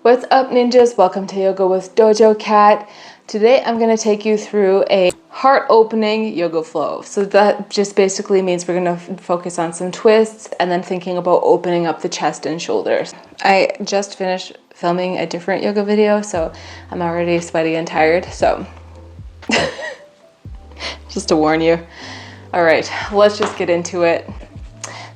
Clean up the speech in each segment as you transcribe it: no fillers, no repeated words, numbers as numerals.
What's up, ninjas? Welcome to Yoga with Dojo Cat. Today I'm going to take you through a heart-opening yoga flow. So that just basically means we're going to focus on some twists and then thinking about opening up the chest and shoulders. I just finished filming a different yoga video, so I'm already sweaty and tired. So just to warn you. All right, let's just get into it.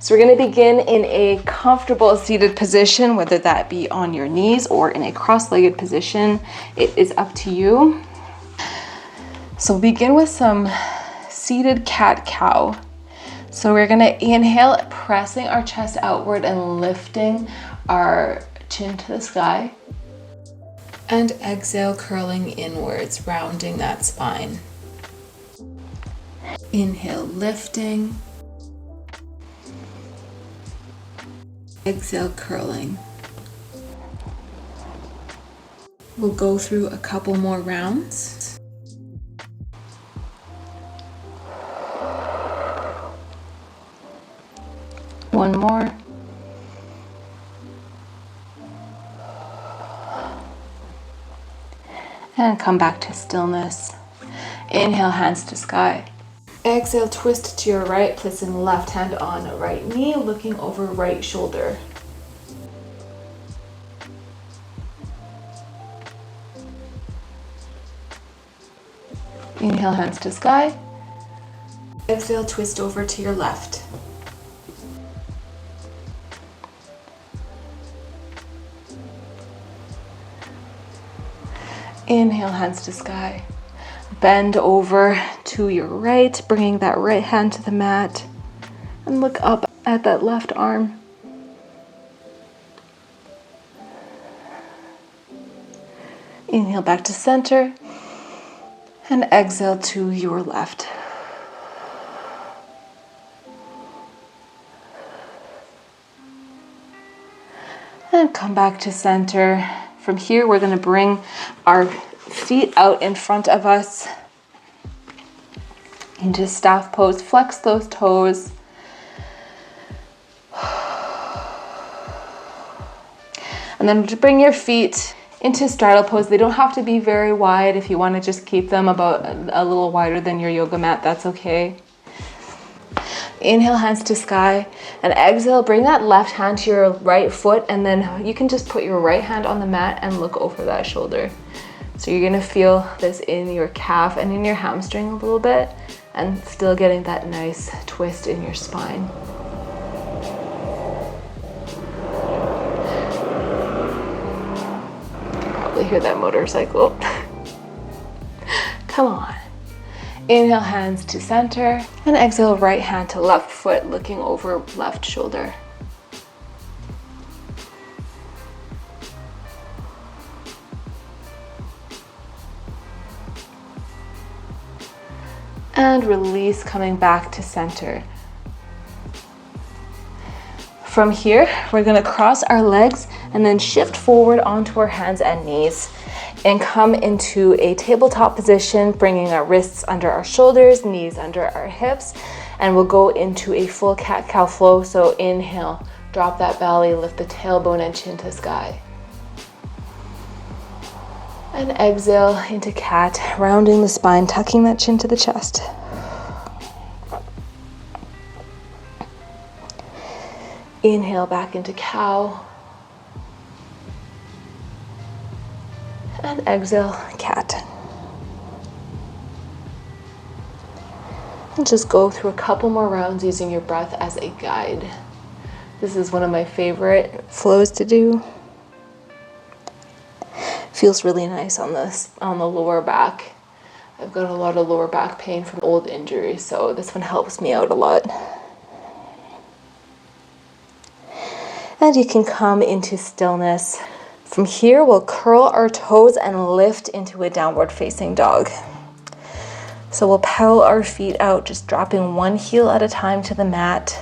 So we're going to begin in a comfortable seated position, whether that be on your knees or in a cross-legged position. It is up to you. So begin with some seated cat-cow. So we're going to inhale, pressing our chest outward and lifting our chin to the sky. And exhale, curling inwards, rounding that spine. Inhale, lifting. Exhale, curling. We'll go through a couple more rounds. One more. And come back to stillness. Inhale, hands to sky. Exhale, twist to your right, placing left hand on right knee, looking over right shoulder. Inhale, hands to sky. Exhale, twist over to your left. Inhale, hands to sky. Bend over to your right, bringing that right hand to the mat, and look up at that left arm. Inhale back to center, and exhale to your left. And come back to center. From here, we're going to bring our feet out in front of us into staff pose. Flex those toes. And then bring your feet into straddle pose. They don't have to be very wide. If you want to just keep them about a little wider than your yoga mat, that's okay. Inhale, hands to sky, and exhale, bring that left hand to your right foot, and then you can just put your right hand on the mat and look over that shoulder. So you're gonna feel this in your calf and in your hamstring a little bit, and still getting that nice twist in your spine. Probably hear that motorcycle. Come on. Inhale, hands to center, and exhale, right hand to left foot, looking over left shoulder. And release, coming back to center. From here, we're going to cross our legs and then shift forward onto our hands and knees and come into a tabletop position, bringing our wrists under our shoulders, knees under our hips, and we'll go into a full cat-cow flow. So inhale, drop that belly, lift the tailbone and chin to sky. And exhale into cat, rounding the spine, tucking that chin to the chest. Inhale back into cow. And exhale, cat. And just go through a couple more rounds using your breath as a guide. This is one of my favorite flows to do. Feels really nice on the lower back. I've got a lot of lower back pain from old injuries, so this one helps me out a lot. And you can come into stillness. From here, we'll curl our toes and lift into a downward facing dog. So we'll pedal our feet out, just dropping one heel at a time to the mat,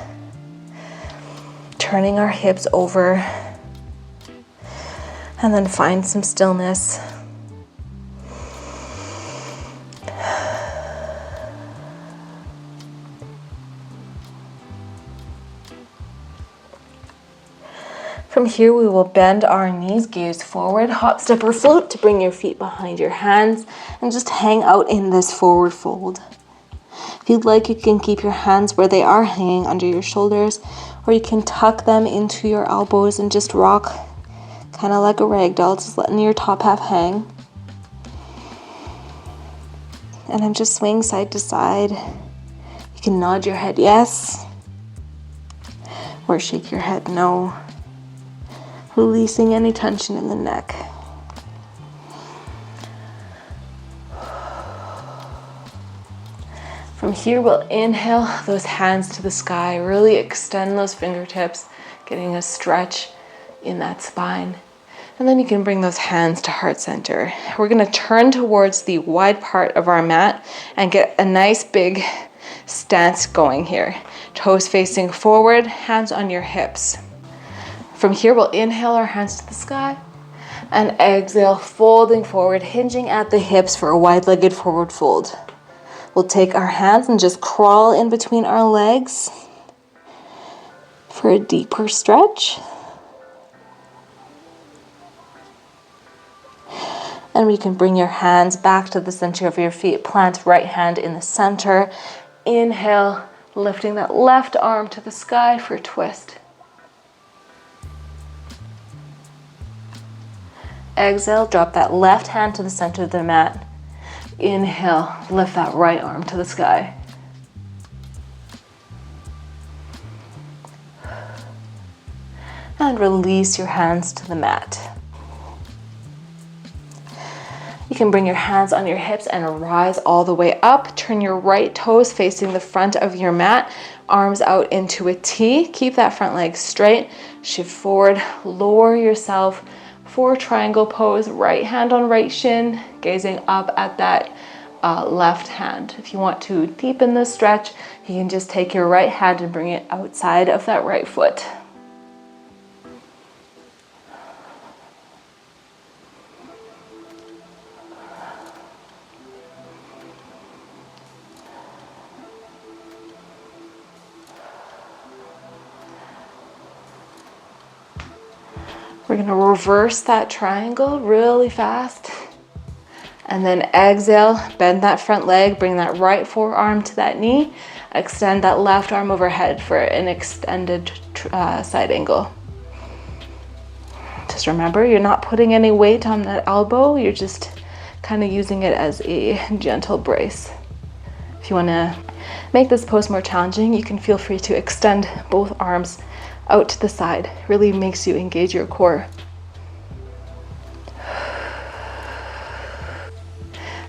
turning our hips over, and then find some stillness. From here, we will bend our knees, gaze forward, hop, step, or float to bring your feet behind your hands and just hang out in this forward fold. If you'd like, you can keep your hands where they are, hanging under your shoulders, or you can tuck them into your elbows and just rock kind of like a rag doll, just letting your top half hang. And I'm just swaying side to side. You can nod your head yes, or shake your head no, releasing any tension in the neck. From here, we'll inhale those hands to the sky, really extend those fingertips, getting a stretch in that spine. And then you can bring those hands to heart center. We're gonna turn towards the wide part of our mat and get a nice big stance going here. Toes facing forward, hands on your hips. From here, we'll inhale our hands to the sky and exhale, folding forward, hinging at the hips for a wide-legged forward fold. We'll take our hands and just crawl in between our legs for a deeper stretch. And we can bring your hands back to the center of your feet. Plant right hand in the center. Inhale, lifting that left arm to the sky for a twist. Exhale, drop that left hand to the center of the mat. Inhale, lift that right arm to the sky. And release your hands to the mat. You can bring your hands on your hips and rise all the way up. Turn your right toes facing the front of your mat, arms out into a T. Keep that front leg straight. Shift forward, lower yourself for triangle pose. Right hand on right shin, gazing up at that left hand. If you want to deepen the stretch, you can just take your right hand and bring it outside of that right foot. We're gonna reverse that triangle really fast. And then exhale, bend that front leg, bring that right forearm to that knee, extend that left arm overhead for an extended side angle. Just remember, you're not putting any weight on that elbow, you're just kind of using it as a gentle brace. If you wanna make this pose more challenging, you can feel free to extend both arms out to the side. Really makes you engage your core.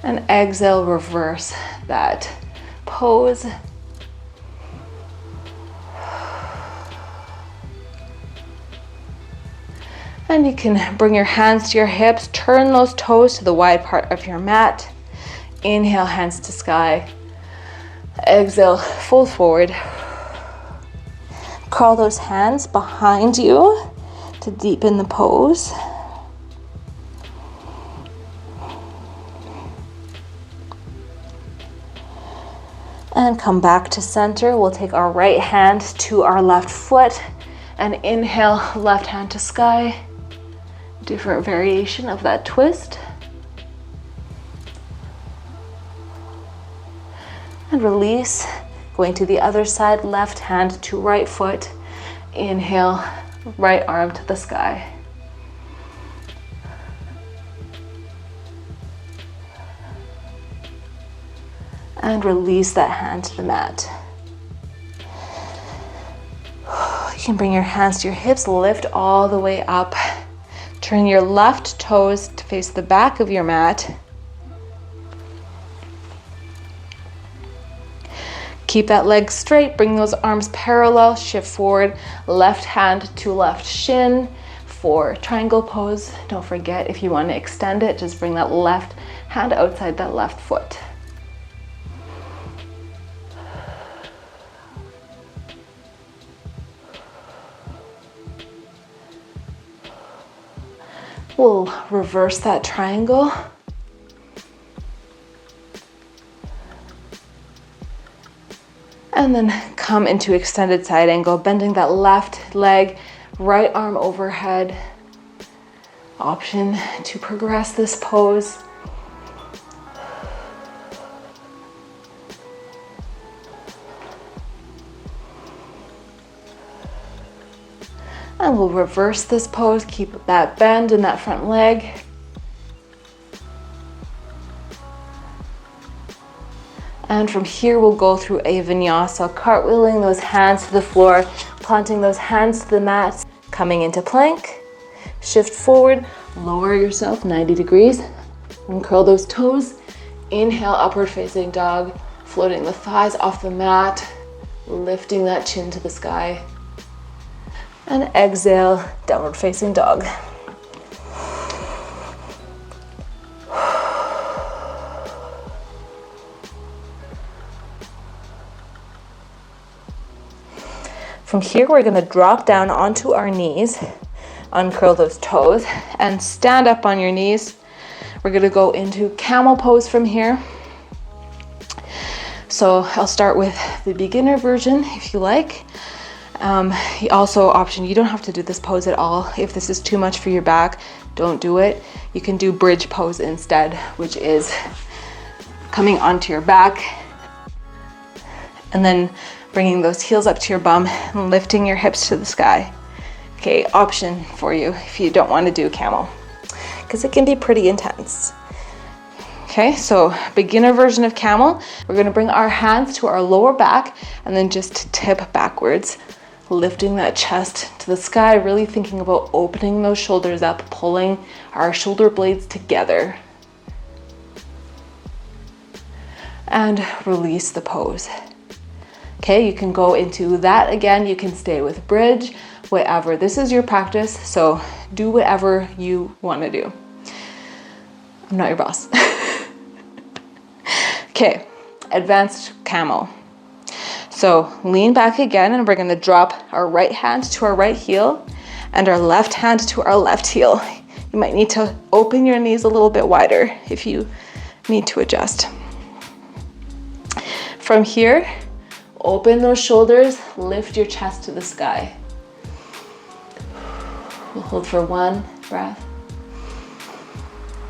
And exhale, reverse that pose. And you can bring your hands to your hips, turn those toes to the wide part of your mat. Inhale, hands to sky. Exhale, fold forward. Curl those hands behind you to deepen the pose. And come back to center. We'll take our right hand to our left foot and inhale, left hand to sky. Different variation of that twist. And release. Going to the other side, left hand to right foot. Inhale, right arm to the sky. And release that hand to the mat. You can bring your hands to your hips, lift all the way up. Turn your left toes to face the back of your mat. Keep that leg straight, bring those arms parallel, shift forward, left hand to left shin for triangle pose. Don't forget, if you want to extend it, just bring that left hand outside that left foot. We'll reverse that triangle. And then come into extended side angle, bending that left leg, right arm overhead. Option to progress this pose. And we'll reverse this pose, keep that bend in that front leg. And from here, we'll go through a vinyasa, cartwheeling those hands to the floor, planting those hands to the mat, coming into plank. Shift forward, lower yourself 90 degrees, and curl those toes. Inhale, upward facing dog, floating the thighs off the mat, lifting that chin to the sky. And exhale, downward facing dog. From here, we're gonna drop down onto our knees, uncurl those toes, and stand up on your knees. We're gonna go into camel pose from here. So I'll start with the beginner version if you like. Also option, you don't have to do this pose at all. If this is too much for your back, don't do it. You can do bridge pose instead, which is coming onto your back and then bringing those heels up to your bum and lifting your hips to the sky. Okay, option for you if you don't want to do camel, because it can be pretty intense. Okay, so beginner version of camel, we're gonna bring our hands to our lower back and then just tip backwards, lifting that chest to the sky, really thinking about opening those shoulders up, pulling our shoulder blades together. And release the pose. Okay, you can go into that again. You can stay with bridge, whatever. This is your practice, so do whatever you want to do. I'm not your boss. Okay, advanced camel. So lean back again, and we're gonna drop our right hand to our right heel and our left hand to our left heel. You might need to open your knees a little bit wider if you need to adjust. From here, open those shoulders, lift your chest to the sky. We'll hold for 1 breath,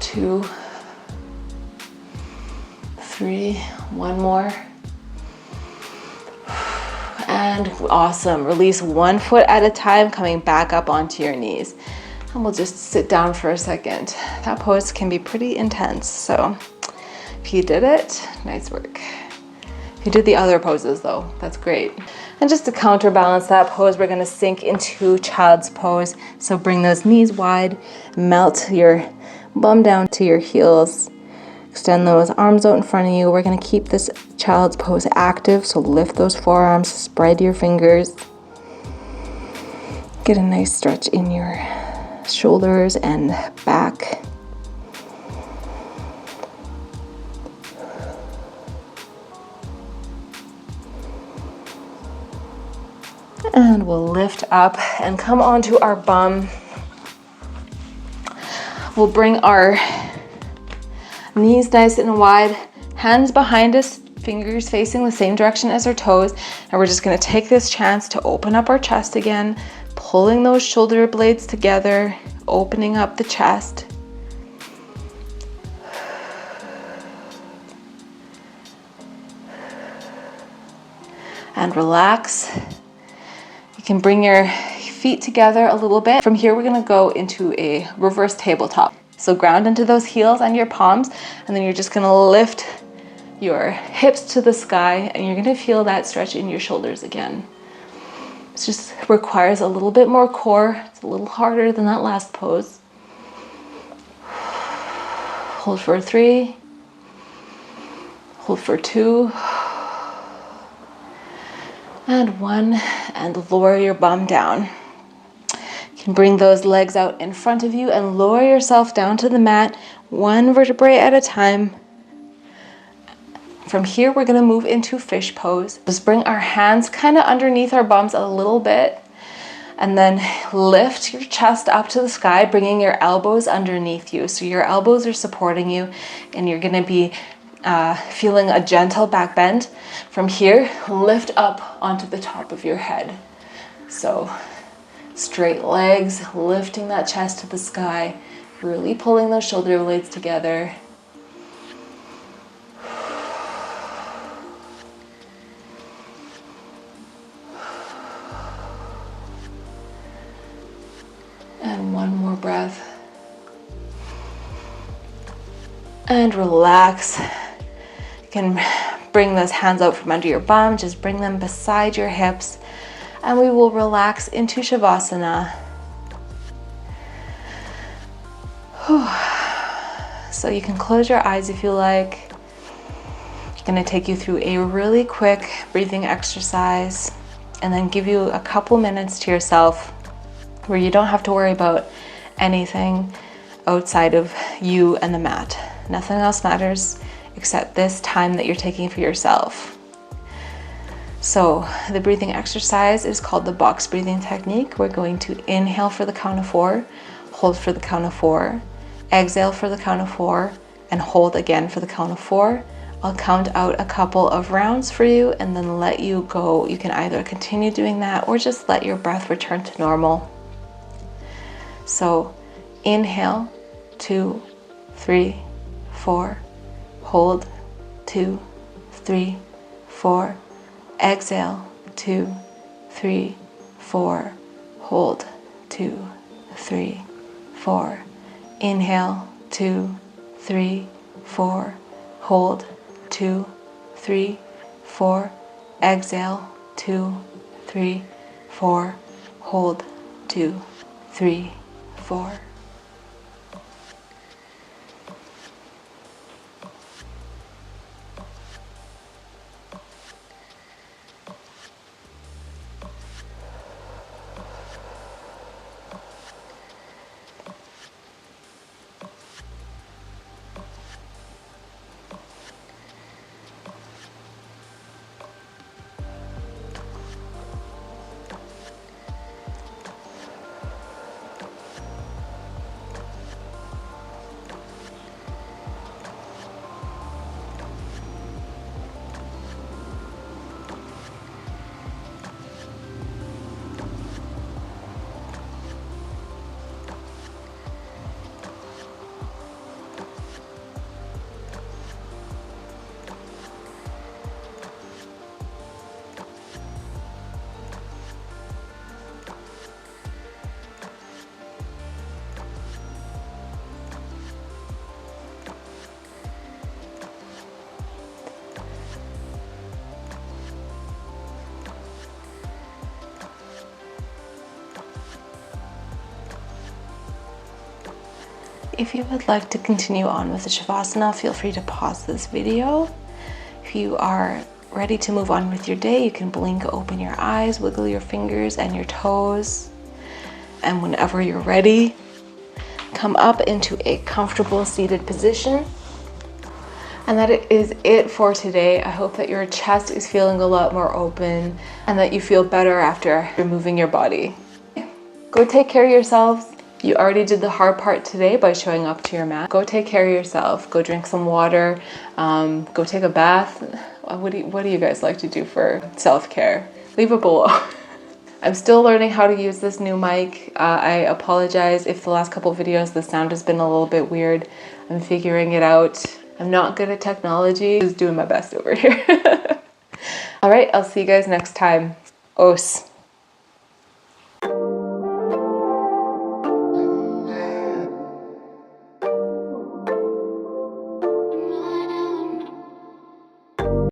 2, 3, 1 more. And awesome, release 1 foot at a time, coming back up onto your knees. And we'll just sit down for a second. That pose can be pretty intense, so if you did it, nice work. If you did the other poses though, that's great. And just to counterbalance that pose, we're gonna sink into child's pose. So bring those knees wide, melt your bum down to your heels. Extend those arms out in front of you. We're gonna keep this child's pose active, so lift those forearms, spread your fingers. Get a nice stretch in your shoulders and back. And we'll lift up and come onto our bum. We'll bring our knees nice and wide, hands behind us, fingers facing the same direction as our toes. And we're just gonna take this chance to open up our chest again, pulling those shoulder blades together, opening up the chest. And relax. You can bring your feet together a little bit. From here, we're gonna go into a reverse tabletop. So ground into those heels and your palms, and then you're just gonna lift your hips to the sky, and you're gonna feel that stretch in your shoulders again. It just requires a little bit more core. It's a little harder than that last pose. Hold for 3, hold for 2, and 1, and lower your bum down. You can bring those legs out in front of you and lower yourself down to the mat, 1 vertebrae at a time. From here, we're gonna move into fish pose. Just bring our hands kind of underneath our bums a little bit, and then lift your chest up to the sky, bringing your elbows underneath you. So your elbows are supporting you, and you're gonna be feeling a gentle back bend. From here, lift up onto the top of your head. So Straight legs, lifting that chest to the sky, really pulling those shoulder blades together. And one more breath. And relax. You can bring those hands out from under your bum, just bring them beside your hips, and we will relax into Shavasana. So you can close your eyes if you like. I'm going to take you through a really quick breathing exercise and then give you a couple minutes to yourself where you don't have to worry about anything outside of you and the mat. Nothing else matters except this time that you're taking for yourself. So the breathing exercise is called the box breathing technique. We're going to inhale for the count of 4, hold for the count of 4, exhale for the count of 4, and hold again for the count of 4. I'll count out a couple of rounds for you and then let you go. You can either continue doing that or just let your breath return to normal. So inhale, 2, 3, 4, hold, 2, 3, 4, exhale, 2, 3, 4, hold, 2, 3, 4, inhale, 2, 3, 4, hold, 2, 3, 4, exhale, 2, 3, 4, hold, 2, 3, 4. If you would like to continue on with the Shavasana, feel free to pause this video. If you are ready to move on with your day, you can blink open your eyes, wiggle your fingers and your toes. And whenever you're ready, come up into a comfortable seated position. And that is it for today. I hope that your chest is feeling a lot more open and that you feel better after moving your body. Go take care of yourselves. You already did the hard part today by showing up to your mat. Go take care of yourself. Go drink some water. Go take a bath. What do you guys like to do for self-care? Leave it below. I'm still learning how to use this new mic. I apologize if the last couple videos the sound has been a little bit weird. I'm figuring it out. I'm not good at technology. Just doing my best over here. All right, I'll see you guys next time. Os.